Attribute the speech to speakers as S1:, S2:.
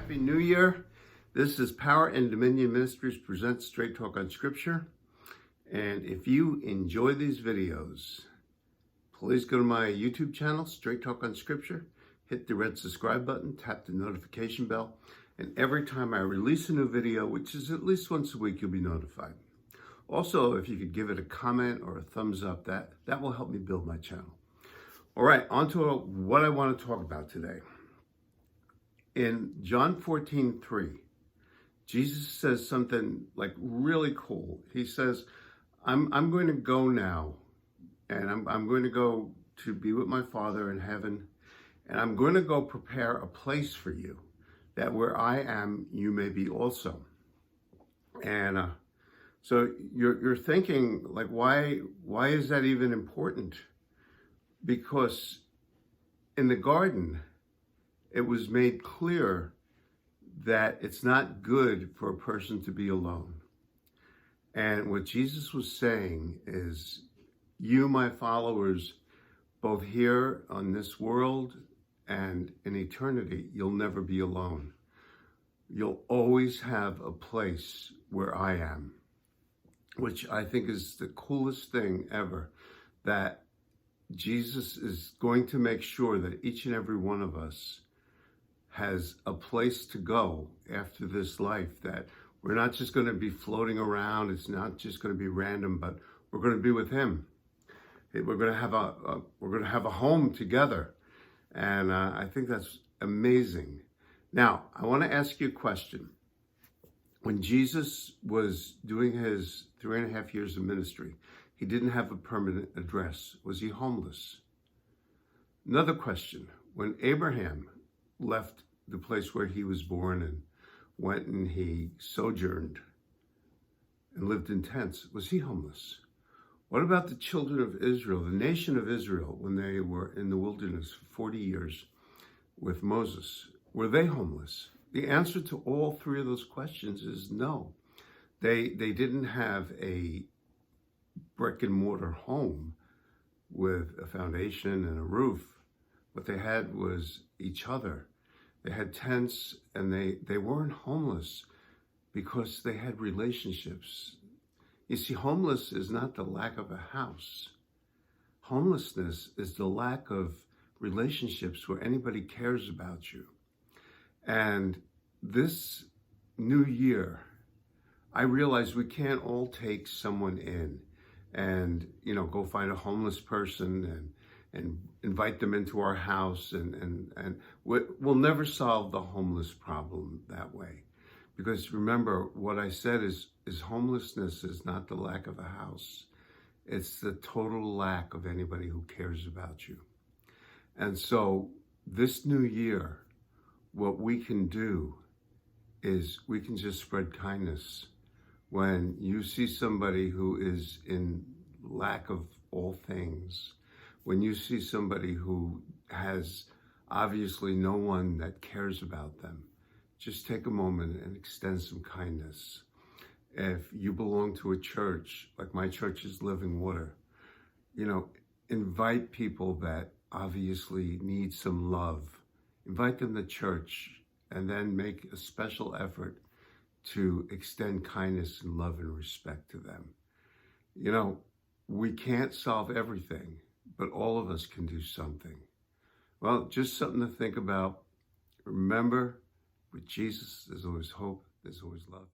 S1: Happy New Year. This is Power and Dominion Ministries presents Straight Talk on Scripture. And if you enjoy these videos, please go to my YouTube channel, Straight Talk on Scripture. Hit the red subscribe button, tap the notification bell, and every time I release a new video, which is at least once a week, you'll be notified. Also, if you could give it a comment or a thumbs up, that will help me build my channel. All right, on to what I want to talk about today. In John 14:3, Jesus says something like really cool. He says, I'm going to go now, and I'm going to go to be with my Father in heaven, and I'm going to go prepare a place for you, that where I am, you may be also. And so you're thinking, like, why is that even important? Because in the garden, it was made clear that it's not good for a person to be alone. And what Jesus was saying is, you, my followers, both here on this world and in eternity, you'll never be alone. You'll always have a place where I am, which I think is the coolest thing ever, that Jesus is going to make sure that each and every one of us has a place to go after this life, that we're not just going to be floating around. It's not just going to be random, but we're going to be with him. We're going to have a home together. And I think that's amazing. Now, I want to ask you a question. When Jesus was doing his 3.5 years of ministry, he didn't have a permanent address. Was he homeless? Another question. When Abraham left the place where he was born and went and he sojourned and lived in tents, was he homeless? What about the children of Israel, the nation of Israel, when they were in the wilderness for 40 years with Moses? Were they homeless? The answer to all three of those questions is no. They didn't have a brick and mortar home with a foundation and a roof. What they had was each other. They had tents, and they weren't homeless because they had relationships. You see, homeless is not the lack of a house. Homelessness is the lack of relationships where anybody cares about you. And this new year, I realize we can't all take someone in and, go find a homeless person and invite them into our house. And we'll never solve the homeless problem that way. Because remember, what I said is homelessness is not the lack of a house. It's the total lack of anybody who cares about you. And so this new year, what we can do is we can just spread kindness. When you see somebody who is in lack of all things, when you see somebody who has obviously no one that cares about them, just take a moment and extend some kindness. If you belong to a church, like my church is Living Water, invite people that obviously need some love. Invite them to church, and then make a special effort to extend kindness and love and respect to them. We can't solve everything, but all of us can do something. Well, just something to think about. Remember, with Jesus, there's always hope, there's always love.